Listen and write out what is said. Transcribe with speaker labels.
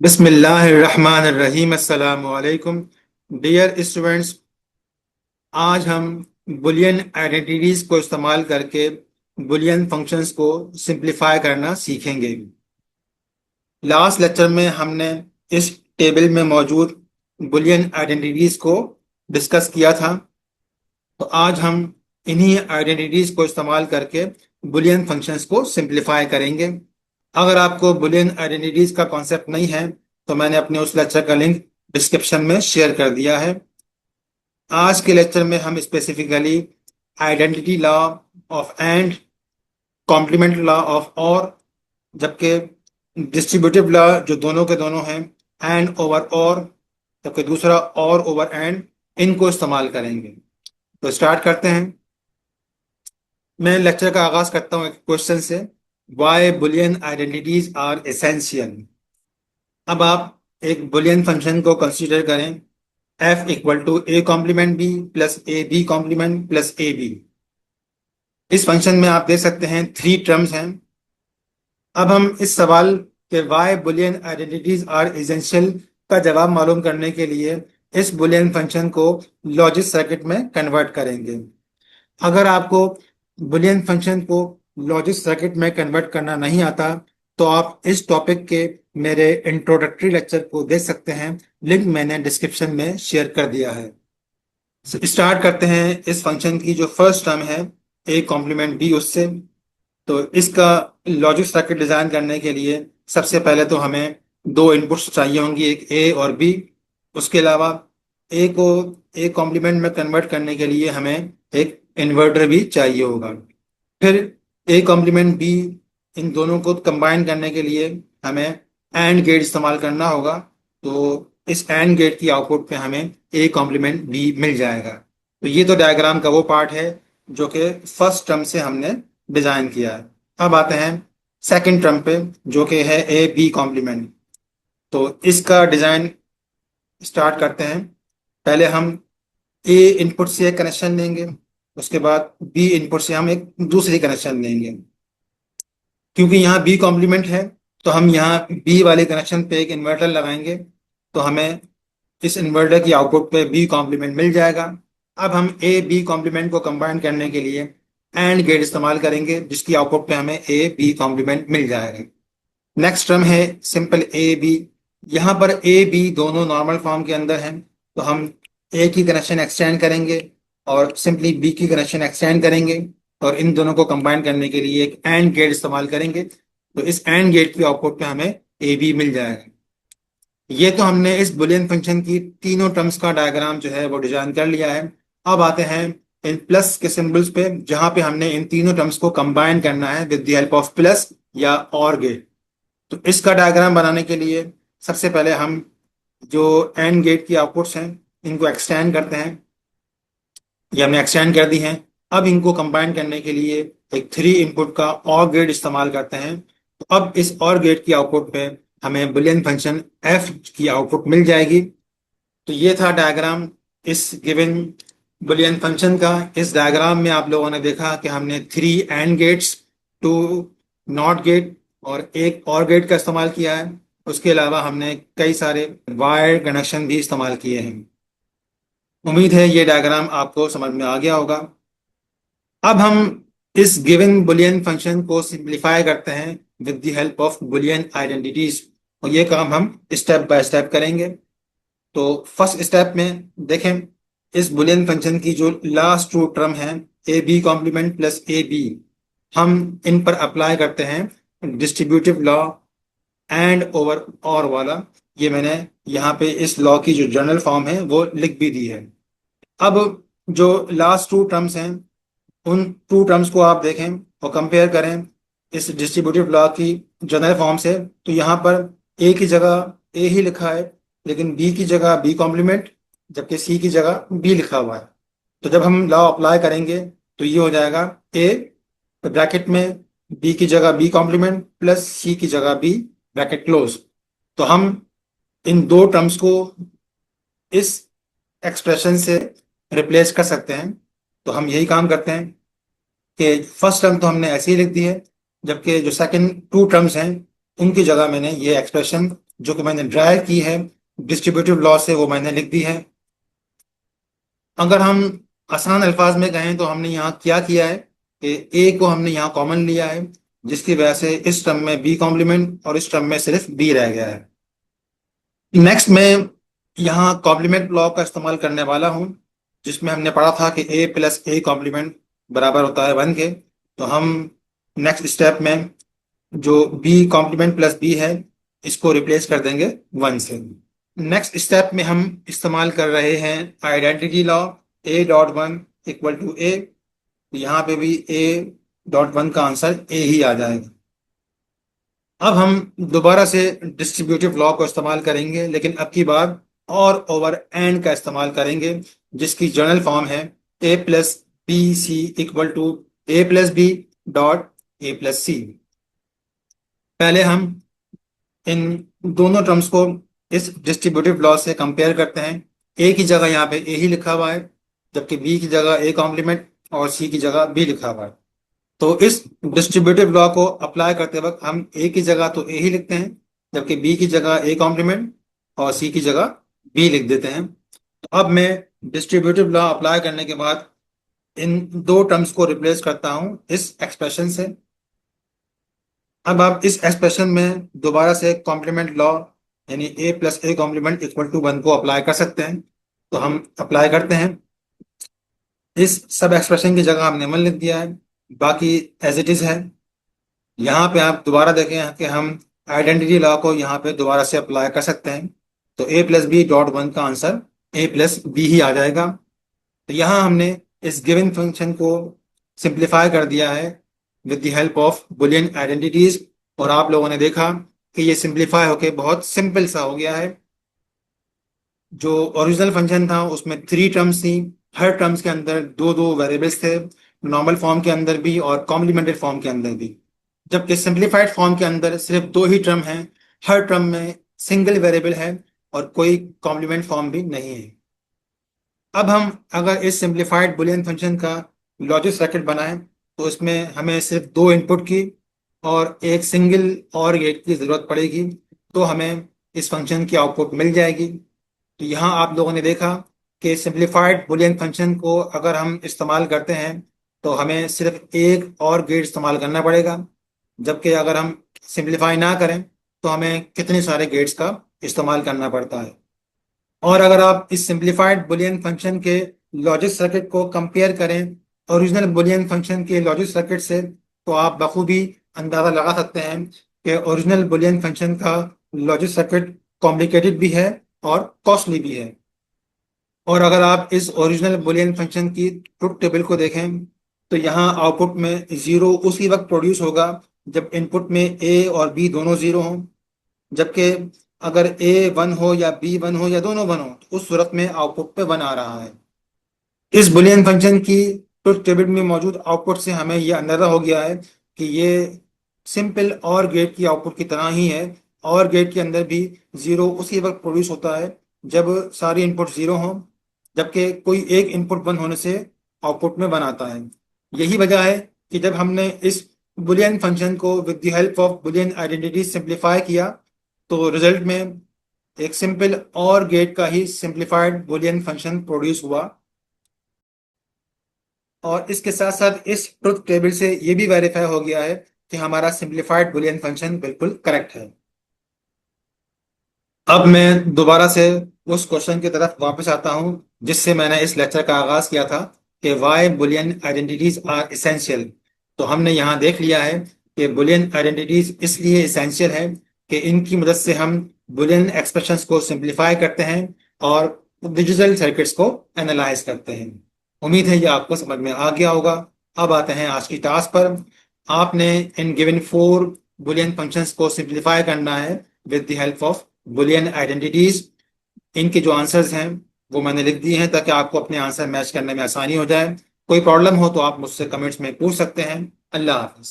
Speaker 1: बिस्मिल्लाहिर्रहमानिर्रहीम अस्सलामु अलैकुम। डियर स्टूडेंट्स, आज हम बुलियन आइडेंटिटीज को इस्तेमाल करके बुलियन फंक्शंस को सिंप्लीफाई करना सीखेंगे। लास्ट लेक्चर में हमने इस टेबल में मौजूद बुलियन आइडेंटिटीज को डिस्कस किया था। तो आज हम इन्हीं आइडेंटिटीज को इस्तेमाल करके बुलियन फंक्शंस को सिंप्लीफाई करेंगे। अगर आपको बुलियन आइडेंटिटीज का कॉन्सेप्ट नहीं है तो मैंने अपने उस लेक्चर का लिंक डिस्क्रिप्शन में शेयर कर दिया है। आज के लेक्चर में हम specifically identity law of and, complement law of or, जबकि डिस्ट्रीब्यूटिव लॉ जो दोनों के दोनों हैं, एंड ओवर और, जबकि दूसरा और ओवर एंड, इनको इस्तेमाल करेंगे। तो स्टार्ट करते हैं। मैं लेक्चर का आगाज करता हूँ एक क्वेश्चन से, why Boolean identities are essential. अब आप एक बुलियन फंक्शन को कंसीडर करें, f equal to A complement B plus A B complement plus A B. इस फंक्शन में आप देख सकते हैं थ्री टर्म्स हैं। अब हम इस सवाल के why Boolean identities are essential का जवाब मालूम करने के लिए इस बुलियन फंक्शन को लॉजिक सर्किट में कन्वर्ट करेंगे। अगर आपको बुलियन फंक्शन को लॉजिक सर्किट में कन्वर्ट करना नहीं आता तो आप इस टॉपिक के मेरे इंट्रोडक्टरी लेक्चर को देख सकते हैं, लिंक मैंने डिस्क्रिप्शन में शेयर कर दिया है। स्टार्ट करते हैं इस फंक्शन की जो फर्स्ट टर्म है ए कॉम्प्लीमेंट बी उससे। तो इसका लॉजिक सर्किट डिजाइन करने के लिए सबसे पहले तो हमें दो इनपुट्स चाहिए होंगी, एक ए और बी। उसके अलावा ए को ए कॉम्प्लीमेंट में कन्वर्ट करने के लिए हमें एक इन्वर्टर भी चाहिए होगा। फिर ए कॉम्प्लीमेंट बी, इन दोनों को कंबाइन करने के लिए हमें एंड गेट इस्तेमाल करना होगा। तो इस एंड गेट की आउटपुट पे हमें ए कॉम्प्लीमेंट बी मिल जाएगा। तो ये तो डायग्राम का वो पार्ट है जो कि फर्स्ट टर्म से हमने डिजाइन किया है। अब आते हैं सेकंड टर्म पे जो कि है ए बी कॉम्प्लीमेंट। तो इसका डिजाइन स्टार्ट करते हैं। पहले हम ए इनपुट से एक कनेक्शन लेंगे, उसके बाद बी इनपुट से हम एक दूसरी कनेक्शन लेंगे। क्योंकि यहाँ बी कॉम्प्लीमेंट है तो हम यहाँ बी वाले कनेक्शन पे एक इन्वर्टर लगाएंगे, तो हमें इस इन्वर्टर की आउटपुट पे बी कॉम्प्लीमेंट मिल जाएगा। अब हम ए बी कॉम्प्लीमेंट को कंबाइन करने के लिए एंड गेट इस्तेमाल करेंगे जिसकी आउटपुट पे हमें ए बी कॉम्प्लीमेंट मिल जाएगा। नेक्स्ट टर्म है सिंपल ए बी। यहाँ पर ए बी दोनों नॉर्मल फॉर्म के अंदर हैं, तो हम ए की कनेक्शन एक्सटेंड करेंगे और सिंपली बी की कनेक्शन एक्सटेंड करेंगे और इन दोनों को कंबाइन करने के लिए एक एंड गेट इस्तेमाल करेंगे। तो इस एंड गेट की आउटपुट पे हमें ए बी मिल जाएगा। ये तो हमने इस बुलियन फंक्शन की तीनों टर्म्स का डायग्राम जो है वो डिजाइन कर लिया है। अब आते हैं इन प्लस के सिंबल्स पे, जहां पे हमने इन तीनों टर्म्स को कंबाइन करना है with the help of plus या और गेट। तो इसका डायग्राम बनाने के लिए सबसे पहले हम जो एंड गेट की आउटपुट्स हैं इनको एक्सटेंड करते हैं। ये हमने एक्सटेंड कर दी हैं। अब इनको कंबाइन करने के लिए एक थ्री इनपुट का और गेट इस्तेमाल करते हैं। तो अब इस और गेट की आउटपुट पे हमें बुलियन फंक्शन एफ की आउटपुट मिल जाएगी। तो ये था डायग्राम इस गिवन बुलियन फंक्शन का। इस डायग्राम में आप लोगों ने देखा कि हमने three and gates, two not gate और एक और गेट का इस्तेमाल किया है। उसके अलावा हमने कई सारे वायर कनेक्शन भी इस्तेमाल किए हैं। उम्मीद है ये डायग्राम आपको समझ में आ गया होगा। अब हम इस गिवन बुलियन फंक्शन को सिंप्लीफाई करते हैं with the help of Boolean identities, और ये काम हम स्टेप बाय स्टेप करेंगे। तो फर्स्ट स्टेप में देखें, इस बुलियन फंक्शन की जो लास्ट टू टर्म है A B complement plus A B, हम इन पर अप्लाई करते हैं डिस्ट्रीब्यूटिव लॉ एंड ओवर और वाला। ये मैंने यहाँ पे इस लॉ की जो जनरल फॉर्म है वो लिख भी दी है। अब जो लास्ट टू टर्म्स हैं उन टू टर्म्स को आप देखें और कंपेयर करें इस डिस्ट्रीब्यूटिव लॉ की जनरल फॉर्म से। तो यहाँ पर ए की जगह ए ही लिखा है, लेकिन बी की जगह बी कॉम्प्लीमेंट, जबकि सी की जगह बी लिखा हुआ है। तो जब हम लॉ अप्लाई करेंगे तो ये हो जाएगा ए ब्रैकेट में बी की जगह बी कॉम्प्लीमेंट प्लस सी की जगह बी ब्रैकेट क्लोज। तो हम इन दो टर्म्स को इस एक्सप्रेशन से रिप्लेस कर सकते हैं। तो हम यही काम करते हैं कि फर्स्ट टर्म तो हमने ऐसे ही लिख दी है, जबकि जो सेकंड टू टर्म्स हैं उनकी जगह मैंने ये एक्सप्रेशन जो कि मैंने ड्राइव की है डिस्ट्रीब्यूटिव लॉ से, वो मैंने लिख दी है। अगर हम आसान अल्फाज में कहें तो हमने यहाँ क्या किया है कि ए को हमने यहाँ कॉमन लिया है, जिसकी वजह से इस टर्म में बी कॉम्प्लीमेंट और इस टर्म में सिर्फ बी रह गया है। नेक्स्ट मैं यहाँ कॉम्प्लीमेंट लॉ का इस्तेमाल करने वाला हूँ, जिसमें हमने पढ़ा था कि ए प्लस ए कॉम्प्लीमेंट बराबर होता है 1 के। तो हम नेक्स्ट स्टेप में जो बी कॉम्प्लीमेंट प्लस बी है, इसको रिप्लेस कर देंगे 1 से। नेक्स्ट स्टेप में हम इस्तेमाल कर रहे हैं identity law, A dot one equal to A. यहाँ पे भी ए डॉट वन का आंसर ए ही आ जाएगा। अब हम दोबारा से डिस्ट्रीब्यूटिव लॉ को इस्तेमाल करेंगे, लेकिन अब की बार और ओवर एंड का इस्तेमाल करेंगे, जिसकी जनरल फॉर्म है A plus B C equal to A plus B dot A plus C. पहले हम इन दोनों टर्म्स को इस डिस्ट्रीब्यूटिव लॉ से कंपेयर करते हैं। ए की जगह यहाँ पे ए ही लिखा हुआ है, जबकि बी की जगह ए कॉम्प्लीमेंट और सी की जगह बी लिखा हुआ है। तो इस डिस्ट्रीब्यूटिव लॉ को अप्लाई करते वक्त हम ए की जगह तो ए ही लिखते हैं, जबकि बी की जगह ए कॉम्प्लीमेंट और सी की जगह बी लिख देते हैं। तो अब मैं डिस्ट्रीब्यूटिव लॉ अप्लाई करने के बाद इन दो टर्म्स को रिप्लेस करता हूं इस एक्सप्रेशन से। अब आप इस एक्सप्रेशन में दोबारा से कॉम्प्लीमेंट लॉ यानी A plus A complement equal to 1 को अप्लाई कर सकते हैं। तो हम अप्लाई करते हैं। इस सब एक्सप्रेशन की जगह हमने 1 लिख दिया है, बाकी एज इट इज है। यहाँ पे आप दोबारा देखें कि हम आइडेंटिटी लॉ को यहाँ पे दोबारा से अप्लाई कर सकते हैं। तो ए प्लस बी डॉट वन का आंसर ए प्लस बी ही आ जाएगा। तो यहाँ हमने इस गिवन फंक्शन को सिंप्लीफाई कर दिया है with the help of Boolean identities, और आप लोगों ने देखा कि ये सिंप्लीफाई होके बहुत सिंपल सा हो गया है। जो ओरिजिनल फंक्शन था उसमें 3 टर्म्स थी, हर टर्म्स के अंदर दो दो वेरिएबल्स थे, नॉर्मल फॉर्म के अंदर भी और कॉम्प्लीमेंटेड फॉर्म के अंदर भी। जबकि सिंप्लीफाइड फॉर्म के अंदर सिर्फ 2 ही टर्म हैं, हर टर्म में सिंगल वेरिएबल है और कोई कॉम्प्लीमेंट फॉर्म भी नहीं है। अब हम अगर इस सिंप्लीफाइड बुलियन फंक्शन का लॉजिक सर्किट बनाएं तो इसमें हमें सिर्फ 2 इनपुट की और एक सिंगल और गेट की जरूरत पड़ेगी, तो हमें इस फंक्शन की आउटपुट मिल जाएगी। तो यहाँ आप लोगों ने देखा कि सिंप्लीफाइड बुलियन फंक्शन को अगर हम इस्तेमाल करते हैं तो हमें सिर्फ एक और गेट इस्तेमाल करना पड़ेगा, जबकि अगर हम सिंप्लीफाई ना करें तो हमें कितने सारे गेट्स का इस्तेमाल करना पड़ता है। और अगर आप इस सिंप्लीफाइड बुलियन फंक्शन के लॉजिक सर्किट को कंपेयर करें ओरिजिनल बुलियन फंक्शन के लॉजिक सर्किट से, तो आप बखूबी अंदाजा लगा सकते हैं कि ओरिजिनल बुलियन फंक्शन का लॉजिक सर्किट कॉम्प्लिकेटेड भी है और कॉस्टली भी है। और अगर आप इस ओरिजिनल बुलियन फंक्शन की ट्रुथ टेबल को देखें तो यहाँ आउटपुट में जीरो उसी वक्त प्रोड्यूस होगा जब इनपुट में ए और बी दोनों जीरो हों, जबकि अगर ए 1 हो या बी 1 हो या दोनों 1 हो तो उस सूरत में आउटपुट पे 1 आ रहा है। इस बुलियन फंक्शन की ट्रुथ टेबल में मौजूद आउटपुट से हमें यह अंदाजा हो गया है कि ये सिंपल और गेट की आउटपुट की तरह ही है। और गेट के अंदर भी जीरो उसी वक्त प्रोड्यूस होता है जब सारी इनपुट जीरो हों, जबकि कोई एक इनपुट 1 होने से आउटपुट में 1 आता है। यही वजह है कि जब हमने इस बुलियन फंक्शन को with the help of Boolean identity simplify किया तो रिजल्ट में एक सिंपल और गेट का ही सिंप्लीफाइड बुलियन फंक्शन प्रोड्यूस हुआ। और इसके साथ साथ इस ट्रुथ टेबल से ये भी वेरीफाई हो गया है कि हमारा सिंप्लीफाइड बुलियन फंक्शन बिल्कुल करेक्ट है। अब मैं दोबारा से उस क्वेश्चन की तरफ वापस आता हूं जिससे मैंने इस लेक्चर का आगाज किया था कि why Boolean identities are essential. तो हमने यहाँ देख लिया है कि बुलियन आइडेंटिटीज इसलिए इसेंशियल है कि इनकी मदद से हम बुलियन एक्सप्रेशंस को सिंप्लीफाई करते हैं और डिजिटल सर्किट्स को एनालाइज करते हैं। उम्मीद है ये आपको समझ में आ गया होगा। अब आते हैं आज की टास्क पर। आपने इन गिवन 4 बुलियन फंक्शंस को सिंप्लीफाई करना है with the help of Boolean identities. इनके जो आंसर्स हैं वो मैंने लिख दिए हैं ताकि आपको अपने आंसर मैच करने में आसानी हो जाए। कोई प्रॉब्लम हो तो आप मुझसे कमेंट्स में पूछ सकते हैं। अल्लाह हाफिज।